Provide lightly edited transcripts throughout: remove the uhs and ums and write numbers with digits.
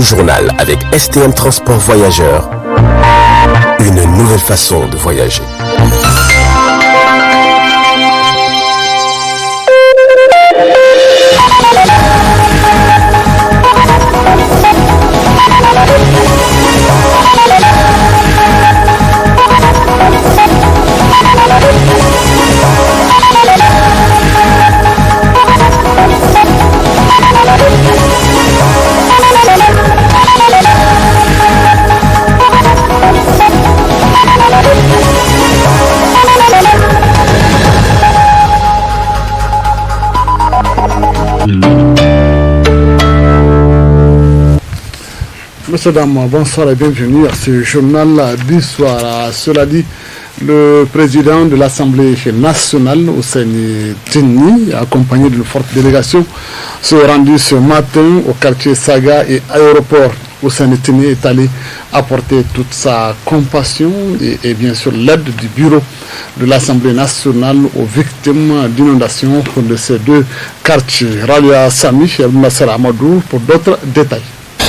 le journal avec STM Transport Voyageurs. Une nouvelle façon de voyager. Messieurs, dames, bonsoir et bienvenue à ce journal du soir. Cela dit, le président de l'Assemblée nationale, Ousseini Tinni, accompagné d'une forte délégation, s'est rendu ce matin au quartier Saga et aéroport. Ousseini Tinni est allé apporter toute sa compassion et bien sûr l'aide du bureau de l'Assemblée nationale aux victimes d'inondations de ces deux quartiers. Ralia Sami et Nasser Amadou pour d'autres détails.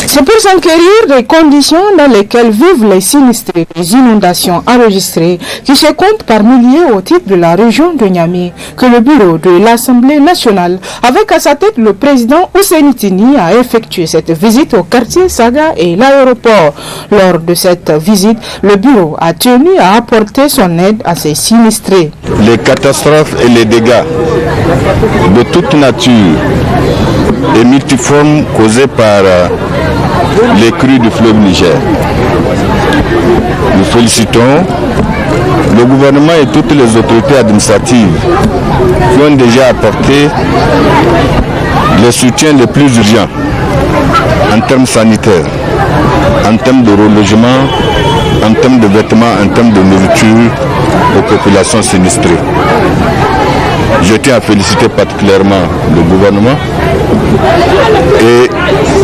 C'est pour s'enquérir des conditions dans lesquelles vivent les sinistrés des inondations enregistrées qui se comptent par milliers au titre de la région de Niamey que le bureau de l'Assemblée nationale, avec à sa tête le président Ousseini Tinni, a effectué cette visite au quartier Saga et l'aéroport. Lors de cette visite, le bureau a tenu à apporter son aide à ces sinistrés. Les catastrophes et les dégâts de toute nature et multiformes causés par les crues du fleuve Niger. Nous félicitons le gouvernement et toutes les autorités administratives qui ont déjà apporté les soutiens les plus urgents en termes sanitaires, en termes de relogement, en termes de vêtements, en termes de nourriture aux populations sinistrées. Je tiens à féliciter particulièrement le gouvernement et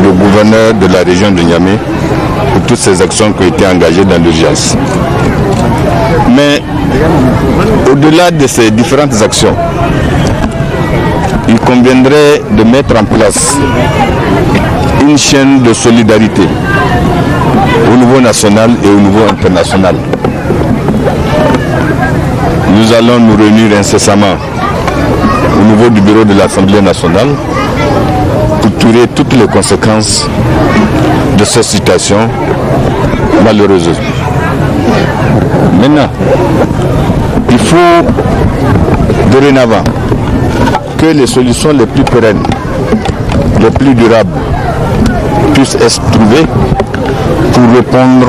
le gouverneur de la région de Niamey pour toutes ces actions qui ont été engagées dans l'urgence. Mais au-delà de ces différentes actions, il conviendrait de mettre en place une chaîne de solidarité au niveau national et au niveau international. Nous allons nous réunir incessamment au niveau du bureau de l'Assemblée nationale pour tirer toutes les conséquences de cette situation malheureuse. Maintenant, il faut dorénavant que les solutions les plus pérennes, les plus durables puissent être trouvées pour répondre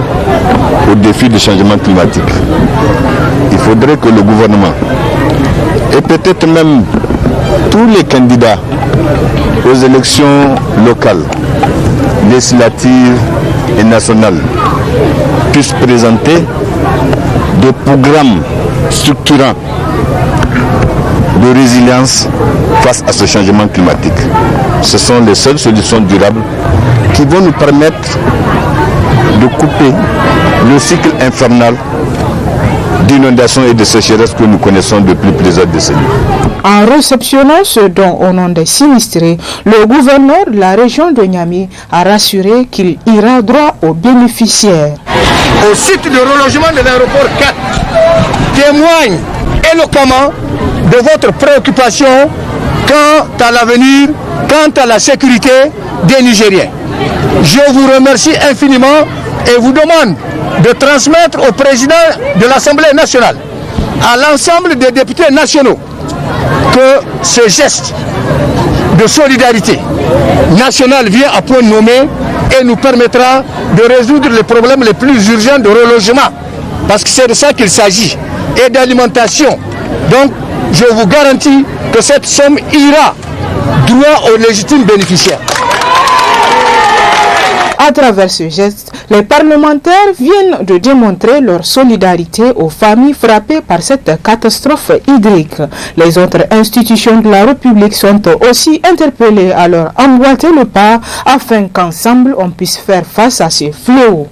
aux défis du changement climatique. Il faudrait que le gouvernement et peut-être même tous les candidats aux élections locales, législatives et nationales puissent présenter des programmes structurants de résilience face à ce changement climatique. Ce sont les seules solutions durables qui vont nous permettre de couper le cycle infernal d'inondations et de sécheresse que nous connaissons depuis plusieurs décennies. En réceptionnant ce don au nom des sinistrés, le gouverneur de la région de Niamey a rassuré qu'il ira droit aux bénéficiaires. Au site de relogement de l'aéroport 4 témoigne éloquemment de votre préoccupation quant à l'avenir, quant à la sécurité des Nigériens. Je vous remercie infiniment et vous demande de transmettre au président de l'Assemblée nationale, à l'ensemble des députés nationaux, que ce geste de solidarité nationale vient à point nommé et nous permettra de résoudre les problèmes les plus urgents de relogement, parce que c'est de ça qu'il s'agit, et d'alimentation. Donc, je vous garantis que cette somme ira droit aux légitimes bénéficiaires. À travers ce geste, les parlementaires viennent de démontrer leur solidarité aux familles frappées par cette catastrophe hydrique. Les autres institutions de la République sont aussi interpellées à leur emboîter le pas afin qu'ensemble on puisse faire face à ces fléaux.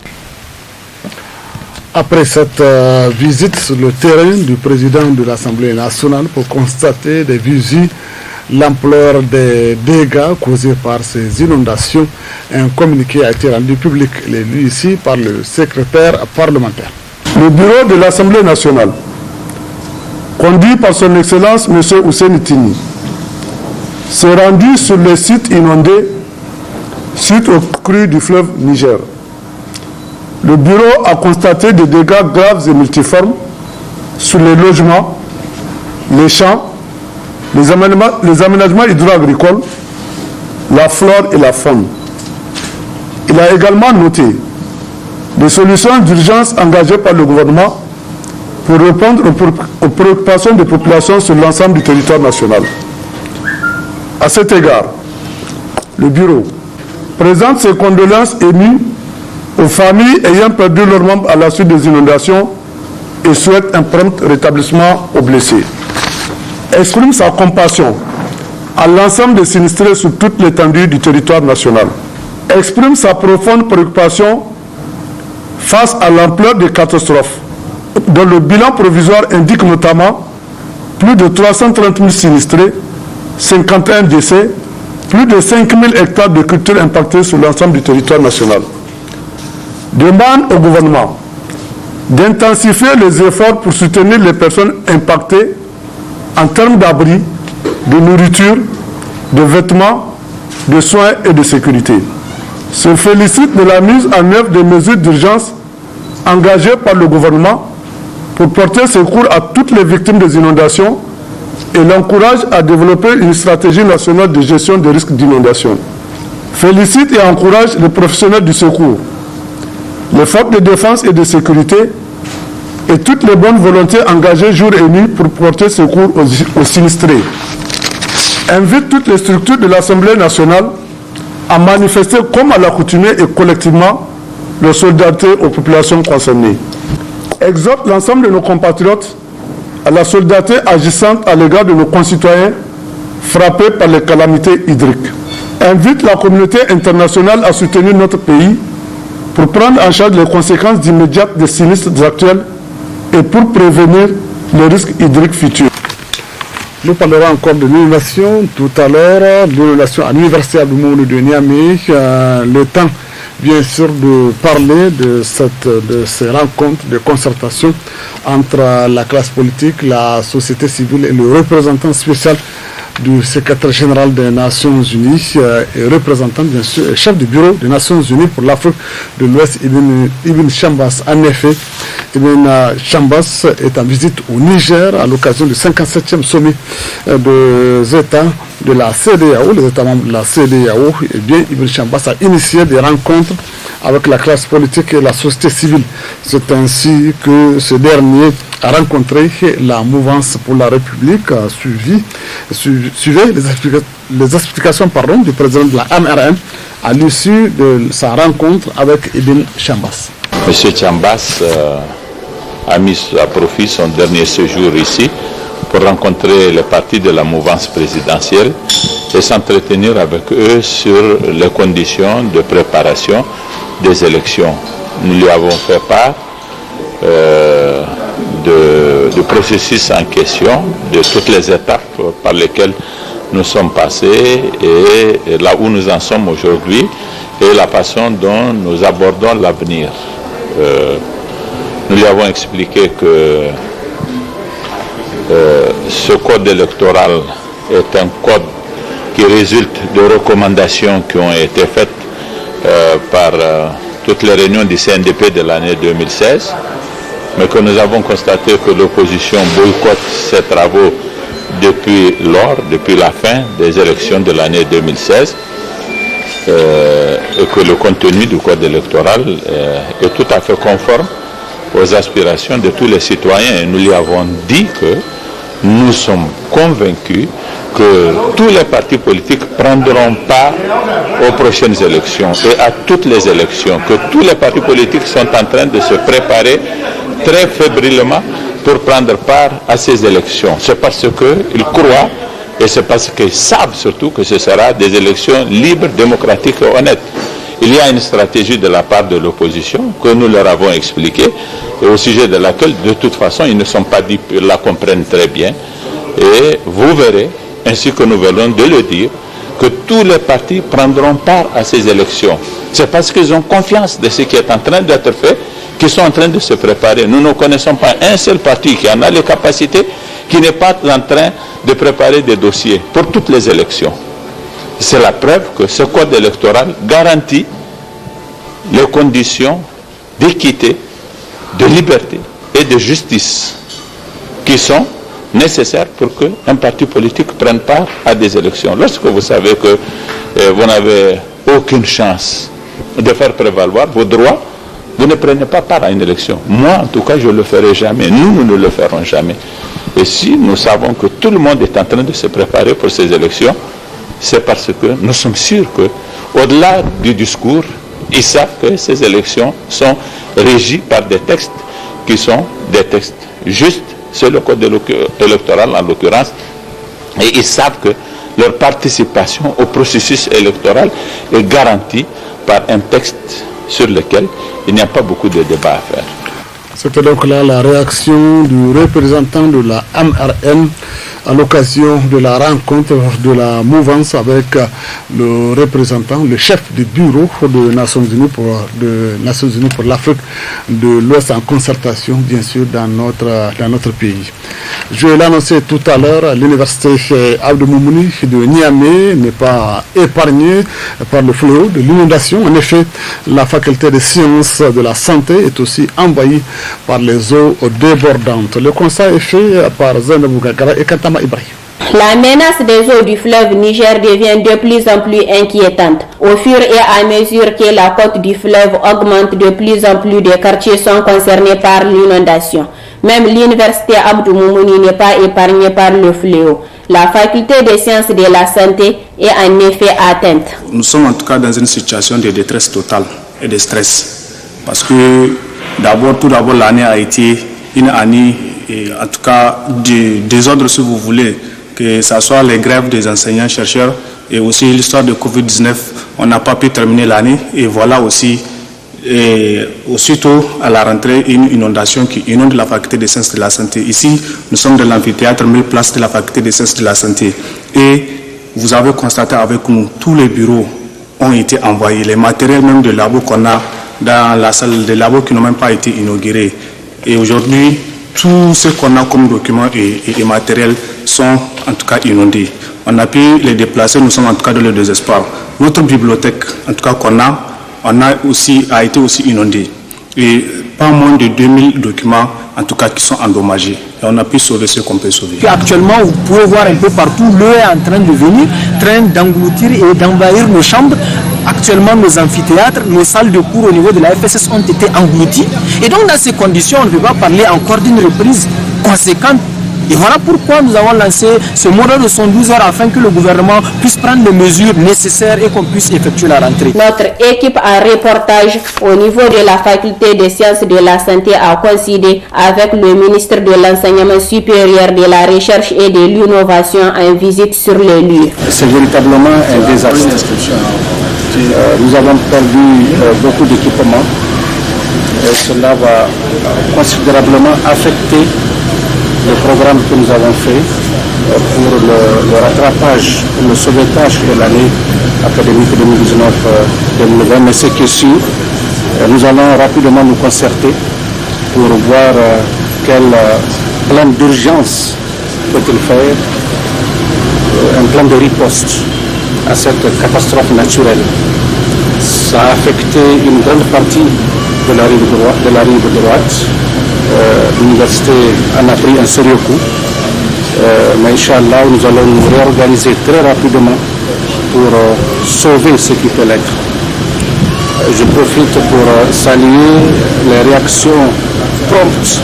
Après cette visite sur le terrain du président de l'Assemblée nationale pour constater des visu l'ampleur des dégâts causés par ces inondations. Un communiqué a été rendu public, lu ici par le secrétaire parlementaire. Le bureau de l'Assemblée nationale, conduit par son Excellence M. Hussein Tini, s'est rendu sur les sites inondés suite aux crues du fleuve Niger. Le bureau a constaté des dégâts graves et multiformes sur les logements, les champs, les aménagements hydro-agricoles, la flore et la faune. Il a également noté des solutions d'urgence engagées par le gouvernement pour répondre aux préoccupations des populations sur l'ensemble du territoire national. À cet égard, le bureau présente ses condoléances émues aux familles ayant perdu leurs membres à la suite des inondations et souhaite un prompt rétablissement aux blessés. Exprime sa compassion à l'ensemble des sinistrés sur toute l'étendue du territoire national. Exprime sa profonde préoccupation face à l'ampleur des catastrophes, dont le bilan provisoire indique notamment plus de 330 000 sinistrés, 51 décès, plus de 5 000 hectares de cultures impactées sur l'ensemble du territoire national. Demande au gouvernement d'intensifier les efforts pour soutenir les personnes impactées en termes d'abri, de nourriture, de vêtements, de soins et de sécurité. Se félicite de la mise en œuvre des mesures d'urgence engagées par le gouvernement pour porter secours à toutes les victimes des inondations et l'encourage à développer une stratégie nationale de gestion des risques d'inondation. Félicite et encourage les professionnels du secours, les forces de défense et de sécurité et toutes les bonnes volontés engagées jour et nuit pour porter secours aux sinistrés. Invite toutes les structures de l'Assemblée nationale à manifester comme à l'accoutumée et collectivement leur solidarité aux populations concernées. Exhorte l'ensemble de nos compatriotes à la solidarité agissante à l'égard de nos concitoyens frappés par les calamités hydriques. Invite la communauté internationale à soutenir notre pays pour prendre en charge les conséquences immédiates des sinistres actuels et pour prévenir les risques hydriques futurs. Nous parlerons encore de l'inondation tout à l'heure, l'inondation à l'université Abdou de Niamey. Le temps, bien sûr, de parler de ces rencontres, de concertation entre la classe politique, la société civile et le représentant spécial du secrétaire général des Nations Unies et représentant, bien sûr, chef du bureau des Nations Unies pour l'Afrique de l'Ouest, Ibn Chambas. En effet, Ibn Chambas est en visite au Niger à l'occasion du 57e sommet des États de la CEDEAO, les États membres de la CEDEAO. Et bien, Ibn Chambas a initié des rencontres avec la classe politique et la société civile. C'est ainsi que ce dernier a rencontré la mouvance pour la République, suivait les explications du président de la MRN à l'issue de sa rencontre avec Ibn Chambas. M. Chambas a mis à profit son dernier séjour ici pour rencontrer les partis de la mouvance présidentielle et s'entretenir avec eux sur les conditions de préparation des élections. Nous lui avons fait part du processus en question, de toutes les étapes par lesquelles nous sommes passés et là où nous en sommes aujourd'hui et la façon dont nous abordons l'avenir. Nous lui avons expliqué que ce code électoral est un code qui résulte de recommandations qui ont été faites par toutes les réunions du CNDP de l'année 2016, mais que nous avons constaté que l'opposition boycotte ces travaux depuis la fin des élections de l'année 2016 et que le contenu du code électoral est tout à fait conforme aux aspirations de tous les citoyens. Et nous lui avons dit que nous sommes convaincus que tous les partis politiques prendront part aux prochaines élections et à toutes les élections, que tous les partis politiques sont en train de se préparer très fébrilement pour prendre part à ces élections. C'est parce qu'ils croient et c'est parce qu'ils savent surtout que ce sera des élections libres, démocratiques et honnêtes. Il y a une stratégie de la part de l'opposition que nous leur avons expliquée et au sujet de laquelle, de toute façon, ils ne sont pas dupes, ils la comprennent très bien. Et vous verrez ainsi que nous venons de le dire, que tous les partis prendront part à ces élections. C'est parce qu'ils ont confiance de ce qui est en train d'être fait qu'ils sont en train de se préparer. Nous ne connaissons pas un seul parti qui en a les capacités, qui n'est pas en train de préparer des dossiers pour toutes les élections. C'est la preuve que ce code électoral garantit les conditions d'équité, de liberté et de justice qui sont nécessaires pour qu'un parti politique prenne part à des élections. Lorsque vous savez que vous n'avez aucune chance de faire prévaloir vos droits, vous ne prenez pas part à une élection. Moi, en tout cas, je ne le ferai jamais. Nous ne le ferons jamais. Et si nous savons que tout le monde est en train de se préparer pour ces élections, c'est parce que nous sommes sûrs qu'au-delà du discours, ils savent que ces élections sont régies par des textes qui sont des textes justes. C'est le code électoral en l'occurrence. Et ils savent que leur participation au processus électoral est garantie par un texte sur lequel il n'y a pas beaucoup de débats à faire. C'était donc là la réaction du représentant de la MRN à l'occasion de la rencontre de la mouvance avec le représentant, le chef du bureau des Nations Unies pour l'Afrique de l'Ouest en concertation bien sûr dans notre pays. Je l'ai annoncé tout à l'heure, l'université Abdou Moumouni de Niamey n'est pas épargnée par le fléau de l'inondation. En effet, la faculté des sciences de la santé est aussi envahie par les eaux débordantes. Le constat est fait par Zainabou Gagara et Kantama Ibrahim. La menace des eaux du fleuve Niger devient de plus en plus inquiétante. Au fur et à mesure que la côte du fleuve augmente, de plus en plus de quartiers sont concernés par l'inondation. Même l'université Abdou Moumouni n'est pas épargnée par le fléau. La faculté des sciences de la santé est en effet atteinte. Nous sommes en tout cas dans une situation de détresse totale et de stress. Parce que tout d'abord l'année a été une année, en tout cas, de désordre si vous voulez, que ce soit les grèves des enseignants-chercheurs et aussi l'histoire de Covid-19. On n'a pas pu terminer l'année et voilà aussi, aussitôt à la rentrée, une inondation qui inonde la faculté des sciences de la santé. Ici, nous sommes dans l'amphithéâtre 1000 places de la faculté des sciences de la santé. Et vous avez constaté avec nous, tous les bureaux ont été envoyés. Les matériels même de labo qu'on a dans la salle de labo qui n'ont même pas été inaugurés. Et aujourd'hui, tout ce qu'on a comme documents et matériels sont en tout cas inondés. On a pu les déplacer, nous sommes en tout cas dans le désespoir. Notre bibliothèque, en tout cas a été aussi inondée. Et pas moins de 2000 documents en tout cas qui sont endommagés. Et on a pu sauver ce qu'on peut sauver. Actuellement, vous pouvez voir un peu partout, l'eau est en train de venir, en train d'engloutir et d'envahir nos chambres. Actuellement, nos amphithéâtres, nos salles de cours au niveau de la FSS ont été englouties. Et donc, dans ces conditions, on ne peut pas parler encore d'une reprise conséquente. Et voilà pourquoi nous avons lancé ce modèle de 112 heures afin que le gouvernement puisse prendre les mesures nécessaires et qu'on puisse effectuer la rentrée. Notre équipe en reportage au niveau de la faculté des sciences de la santé a coïncidé avec le ministre de l'enseignement supérieur, de la recherche et de l'innovation en visite sur les lieux. C'est véritablement un désastre. Nous avons perdu beaucoup d'équipements. Cela va considérablement affecter le programme que nous avons fait pour le rattrapage, pour le sauvetage de l'année académique 2019-2020. Mais c'est que sûr, nous allons rapidement nous concerter pour voir quel plan d'urgence peut-il faire, un plan de riposte à cette catastrophe naturelle. Ça a affecté une grande partie de la rive droite. L'université en a pris un sérieux coup. Mais Inch'Allah, nous allons nous réorganiser très rapidement pour sauver ce qui peut l'être. Je profite pour saluer les réactions promptes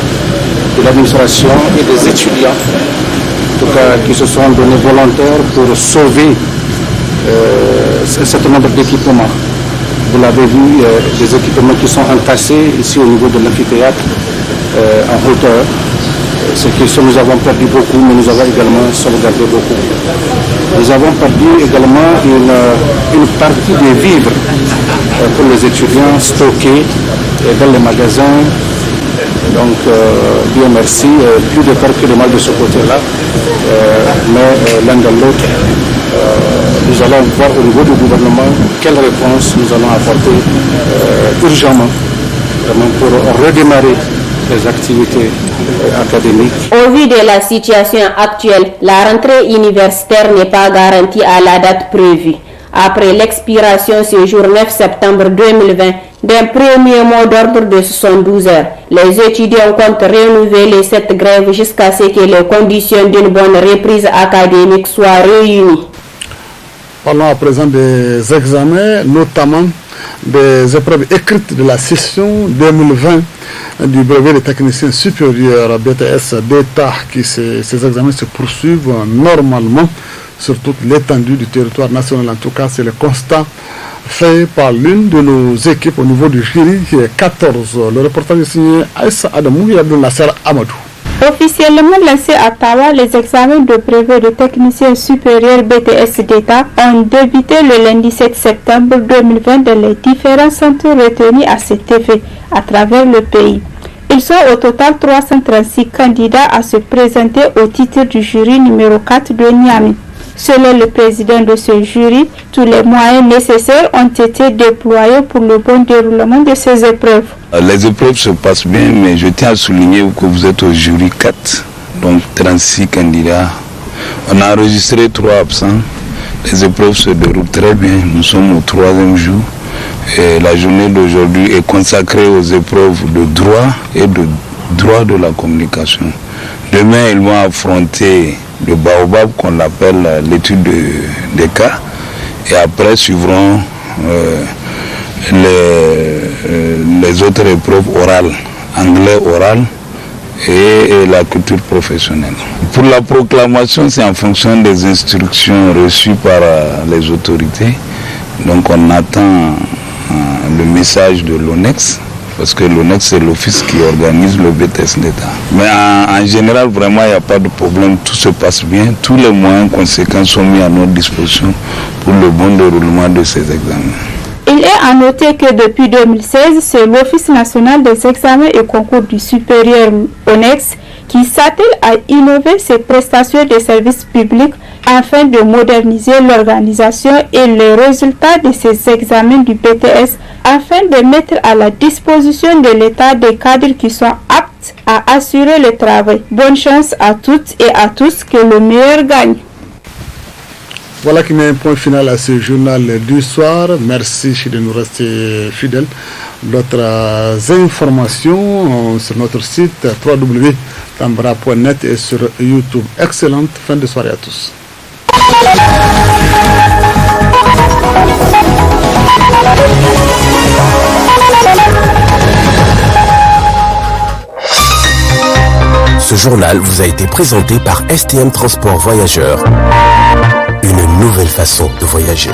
de l'administration et des étudiants, en tout cas, qui se sont donnés volontaires pour sauver un certain nombre d'équipements. Vous l'avez vu, des équipements qui sont entassés ici au niveau de l'amphithéâtre en hauteur. C'est que nous avons perdu beaucoup, mais nous avons également sauvegardé beaucoup. Nous avons perdu également une partie des vivres pour les étudiants stockés dans les magasins Donc, Dieu merci, plus de peur que de mal de ce côté-là, mais l'un de l'autre, nous allons voir au niveau du gouvernement quelle réponse nous allons apporter urgemment, vraiment pour redémarrer les activités académiques. Au vu de la situation actuelle, la rentrée universitaire n'est pas garantie à la date prévue. Après l'expiration ce jour 9 septembre 2020 d'un premier mot d'ordre de 72 heures, les étudiants comptent renouveler cette grève jusqu'à ce que les conditions d'une bonne reprise académique soient réunies. Parlons à présent des examens, notamment des épreuves écrites de la session 2020 du brevet des techniciens supérieurs BTS d'État. Ces examens se poursuivent normalement sur toute l'étendue du territoire national. En tout cas, c'est le constat fait par l'une de nos équipes au niveau du jury qui est 14. Le reportage est signé Aïssa Adamou et Abdel Nasser Amadou. Officiellement lancés à Tawa, les examens de brevet de technicien supérieur BTS d'État ont débuté le lundi 7 septembre 2020 dans les différents centres retenus à cet effet à travers le pays. Ils sont au total 336 candidats à se présenter au titre du jury numéro 4 de Niamey. Selon le président de ce jury, tous les moyens nécessaires ont été déployés pour le bon déroulement de ces épreuves. Les épreuves se passent bien, mais je tiens à souligner que vous êtes au jury 4, donc 36 candidats. On a enregistré 3 absents. Les épreuves se déroulent très bien. Nous sommes au 3e jour. Et la journée d'aujourd'hui est consacrée aux épreuves de droit et de droit de la communication. Demain, ils vont affronter le baobab qu'on appelle l'étude des cas. Et après suivront les autres épreuves orales, anglais oral et la culture professionnelle. Pour la proclamation, c'est en fonction des instructions reçues par les autorités. Donc on attend le message de l'ONEX, parce que l'ONEX c'est l'office qui organise le BTS d'État. Mais en général, vraiment, il n'y a pas de problème, tout se passe bien. Tous les moyens conséquents sont mis à notre disposition pour le bon déroulement de ces examens. Il est à noter que depuis 2016, c'est l'Office national des examens et concours du supérieur ONEX qui s'attelle à innover ses prestations de services publics afin de moderniser l'organisation et les résultats de ces examens du BTS afin de mettre à la disposition de l'État des cadres qui sont aptes à assurer le travail. Bonne chance à toutes et à tous, que le meilleur gagne. Voilà qui met un point final à ce journal du soir. Merci de nous rester fidèles. D'autres informations sur notre site www.tambra.net et sur YouTube. Excellente fin de soirée à tous. Ce journal vous a été présenté par STM Transport Voyageurs. Une nouvelle façon de voyager.